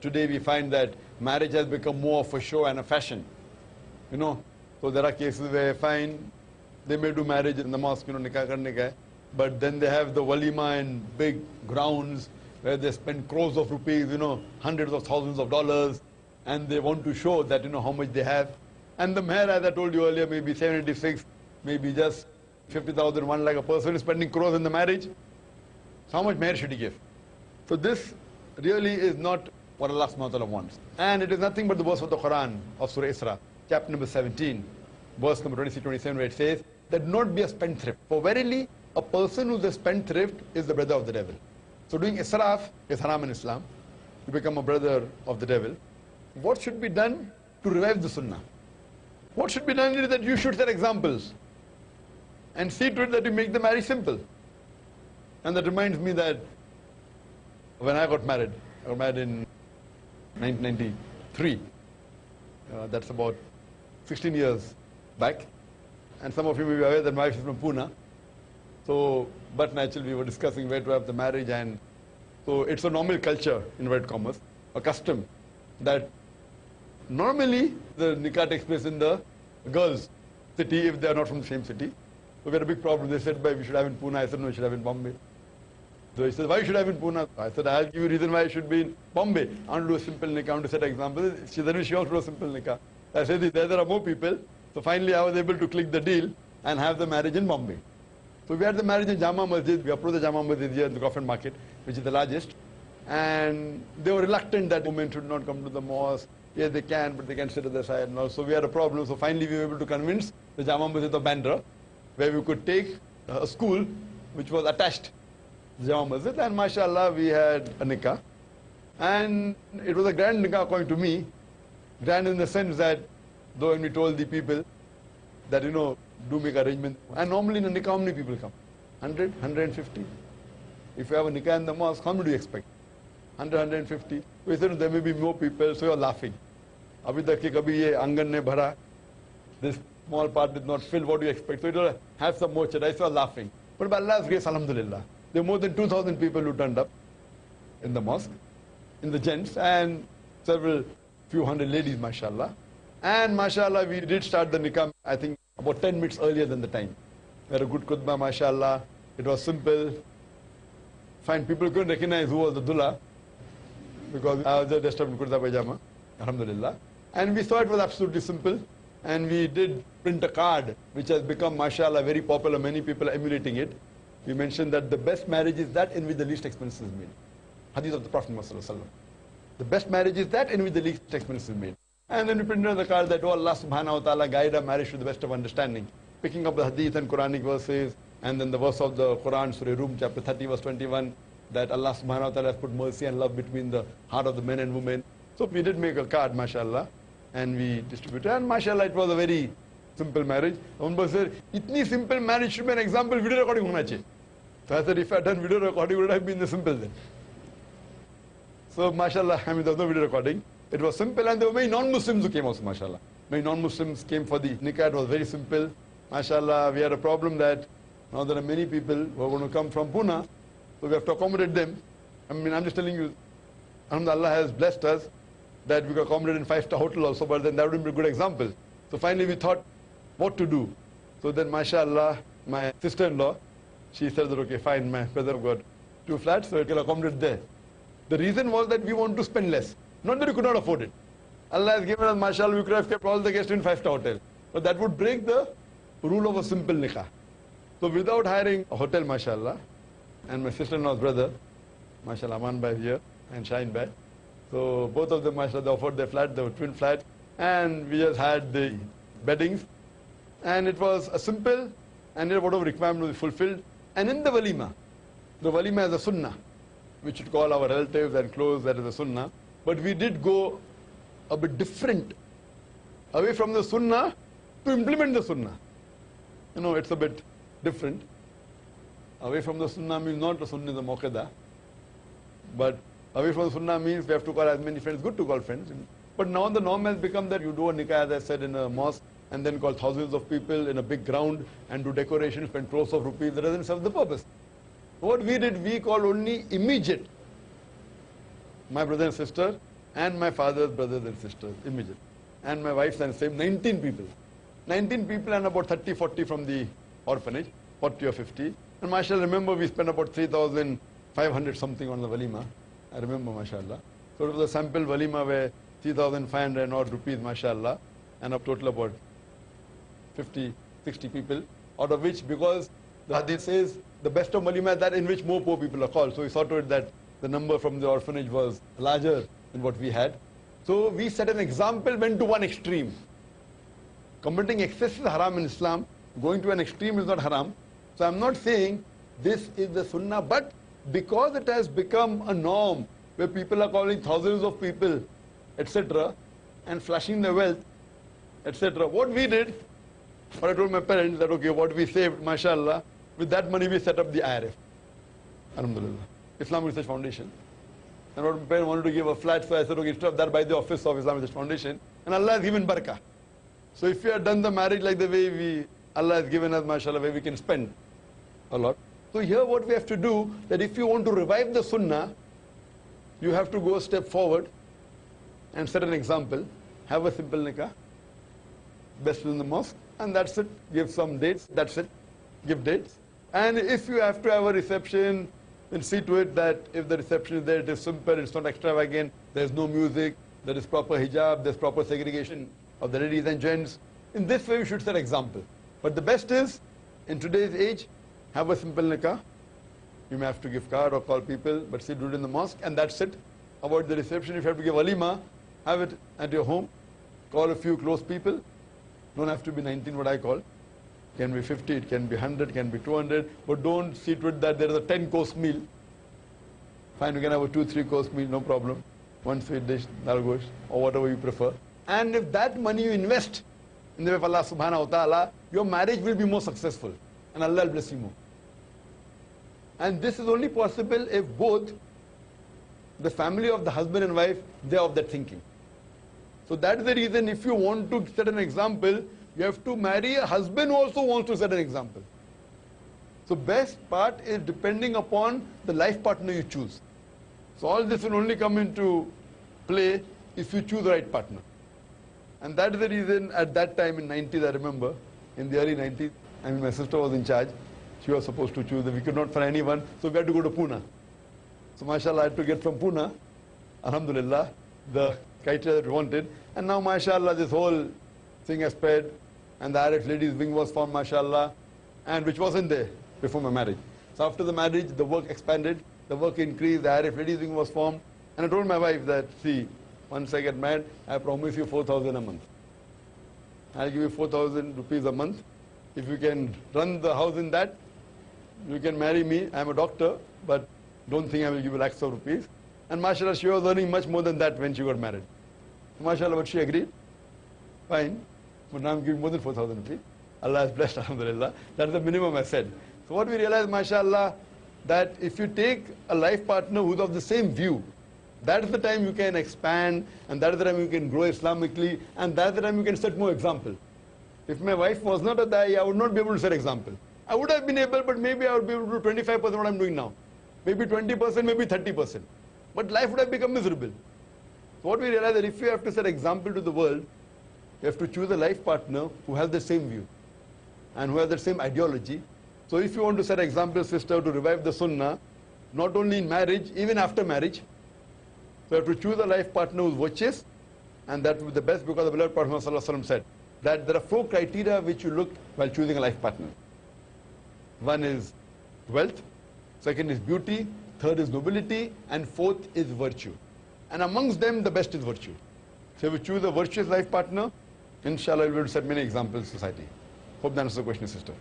today we find that marriage has become more of a show and a fashion. You know, so there are cases where fine, they may do marriage in the mosque, you know, nikah karne ka hai, but then they have the walima in big grounds where they spend crores of rupees, you know, hundreds of thousands of dollars, and they want to show that, you know, how much they have. And the mayor, as I told you earlier, maybe 786, maybe just 50,000, 1 lakh. A person is spending crores in the marriage. So how much mayor should he give? So this really is not what Allah subhanahu wa ta'ala wants. And it is nothing but the verse of the Quran of Surah Isra, chapter number 17, verse number 26-27, where it says that do not be a spendthrift. For verily, a person who is a spendthrift is the brother of the devil. So doing israf is haram in Islam. You become a brother of the devil. What should be done to revive the sunnah? What should be done is that you should set examples and see to it that you make the marriage simple. And that reminds me that when I got married in 1993. That's about 16 years back. And some of you may be aware that my wife is from Pune. So, but naturally we were discussing where to have the marriage, and so it's a normal culture, inverted commas, a custom that normally the nikah takes place in the girls' city if they are not from the same city. So we had a big problem. They said, we should have in Pune. I said, no, we should have in Bombay. So he said, why should I have in Pune? I said, I'll give you a reason why I should be in Bombay. I want to do a simple nikah, I want to set example. She said, she also do a simple nikah. I said, there are more people. So finally I was able to click the deal and have the marriage in Bombay. So we had the marriage in Jama Masjid. We approached the Jama Masjid here in the Crawford Market, which is the largest. And they were reluctant that women should not come to the mosque. Yes, they can, but they can sit at the side. And also we had a problem. So finally we were able to convince the Jama Masjid of Bandra, where we could take a school which was attached to the Jama Masjid. And mashallah, we had a nikah. And it was a grand nikah according to me. Grand in the sense that, though when we told the people that, you know, do make arrangement. And normally in a nikah, how many people come? 100, 150. If you have a nikah in the mosque, how many do you expect? 100, 150. We said there may be more people, so you're laughing. Abhi tak ki kabhi ye angan ne bhara. This small part did not fill. What do you expect? So it will have some more chadai, so you're laughing. But by Allah's grace, alhamdulillah, there were more than 2,000 people who turned up in the mosque, in the gents, and several few hundred ladies, mashallah. And mashallah, we did start the nikah, I think, about 10 minutes earlier than the time. We had a good khutbah, mashallah. It was simple. Fine, people couldn't recognize who was the dullah, because I was just dressed up in kurta pajama, alhamdulillah. And we thought it was absolutely simple. And we did print a card, which has become, mashallah, very popular. Many people are emulating it. We mentioned that the best marriage is that in which the least expense is made. Hadith of the Prophet Muhammad. The best marriage is that in which the least expense is made. And then we printed on the card that, oh, Allah subhanahu wa ta'ala guide our marriage to the best of understanding. Picking up the hadith and Quranic verses, and then the verse of the Quran, Surah Rum, chapter 30, verse 21, that Allah subhanahu wa ta'ala has put mercy and love between the heart of the men and women. So we did make a card, mashallah, and we distributed. And mashallah, it was a very simple marriage. One person said, itni simple marriage should be an example, video recording hona chahiye. So I said, if I had done video recording, it would have been the simple then. So mashallah, I mean, there was no video recording. It was simple, and there were many non-Muslims who came also, mashallah. Many non-Muslims came for the nikah. It was very simple. Mashallah, we had a problem that now there are many people who are going to come from Pune, so we have to accommodate them. I mean, I'm just telling you, alhamdulillah, Allah has blessed us that we could accommodate in 5-star hotel also, but then that would be a good example. So finally we thought what to do. So then, mashallah, my sister-in-law, she said that, okay, fine, my brother got 2 flats, so it can accommodate there. The reason was that we want to spend less. Not that we could not afford it. Allah has given us, mashallah, we could have kept all the guests in 5-star hotel. But that would break the rule of a simple nikah. So without hiring a hotel, mashallah, and my sister-in-law's brother, mashallah, Aman Bhai here, and Shaheen Bhai. So both of them, mashallah, they offered their flat, they were twin flats, and we just had the beddings. And it was a simple, and whatever requirement was fulfilled. And in the walima is a sunnah, which should call our relatives and close, that is a sunnah. But we did go a bit different, away from the sunnah to implement the sunnah. You know, it's a bit different. Away from the sunnah means not the sunnah is a mawqida, but away from the sunnah means we have to call as many friends, good to call friends. But now the norm has become that you do a nikah, as I said, in a mosque, and then call thousands of people in a big ground and do decoration, spend crores of rupees. That doesn't serve the purpose. What we did, we called only immediate, my brother and sister, and my father's brothers and sisters, immediate. And my wife's and same, 19 people. 19 people and about 30, 40 from the orphanage, 40 or 50. And mashallah, remember we spent about 3,500 something on the walima. I remember, mashallah. So it was a sample walima where 3,500 odd rupees, mashallah, and a total about 50, 60 people, out of which, because the hadith says the best of walima is that in which more poor people are called. So we saw to it that the number from the orphanage was larger than what we had. So we set an example, went to one extreme. Committing excess is haram in Islam. Going to an extreme is not haram. So I'm not saying this is the sunnah, but because it has become a norm where people are calling thousands of people, etc., and flashing their wealth, etc., what we did, what I told my parents that, okay, what we saved, mashallah, with that money we set up the IRF. Alhamdulillah. Islamic Research Foundation. And what my parents wanted to give a flat, so I said, okay, instead of that, by the office of Islamic Research Foundation. And Allah has given barakah. So if we had done the marriage like the way Allah has given us, mashallah, where we can spend a lot. So here what we have to do, that if you want to revive the sunnah, you have to go a step forward and set an example. Have a simple nikah, best in the mosque, and that's it. Give some dates, that's it. Give dates. And if you have to have a reception, then see to it that if the reception is there, it is simple, it's not extravagant, there's no music, there is proper hijab, there's proper segregation of the ladies and gents. In this way, we should set example. But the best is, in today's age, have a simple nikah. You may have to give card or call people, but do it in the mosque, and that's it. Avoid the reception. If you have to give walima, have it at your home. Call a few close people. Don't have to be 19, what I call. It can be 50, it can be 100, it can be 200, but don't see to it that there is a 10-course meal. Fine, you can have a 2-3-course meal, no problem. One sweet dish, dal gosh, or whatever you prefer. And if that money you invest in the way of Allah subhanahu wa ta'ala, your marriage will be more successful. And Allah will bless you more. And this is only possible if both the family of the husband and wife, they are of that thinking. So that's the reason if you want to set an example, you have to marry a husband who also wants to set an example. So best part is depending upon the life partner you choose. So all this will only come into play if you choose the right partner. And that is the reason at that time in 90s, I remember, in the early 90s, I mean my sister was in charge. She was supposed to choose. We could not find anyone, so we had to go to Pune. So mashallah, I had to get from Pune, alhamdulillah, the criteria that we wanted. And now mashallah, this whole thing has spread, and the IRF ladies wing was formed, mashallah, and which wasn't there before my marriage. So after the marriage, the work expanded, the work increased, the IRF ladies wing was formed. And I told my wife that, see, once I get married, I promise you 4,000 a month. I'll give you 4,000 rupees a month. If you can run the house in that, you can marry me. I'm a doctor, but don't think I will give you lakhs of rupees. And mashallah, she was earning much more than that when she got married. Mashallah, but she agreed. Fine. But now I'm giving more than 4,000 rupees. Allah has blessed, alhamdulillah. That's the minimum I said. So what we realized, mashallah, that if you take a life partner who's of the same view, that is the time you can expand, and that is the time you can grow Islamically, and that is the time you can set more example. If my wife was not a da'i, I would not be able to set example. I would have been able, but maybe I would be able to do 25% what I'm doing now. Maybe 20%, maybe 30%. But life would have become miserable. So what we realize that if you have to set example to the world, you have to choose a life partner who has the same view and who has the same ideology. So if you want to set example, sister, to revive the sunnah, not only in marriage, even after marriage, so you have to choose a life partner who's virtuous, and that will be the best, because the beloved Prophet ﷺ said that there are 4 criteria which you look while choosing a life partner. One is wealth, second is beauty, third is nobility, and fourth is virtue. And amongst them, the best is virtue. So if you choose a virtuous life partner, inshallah, you'll be able to set many examples in society. Hope that answers the question, sister.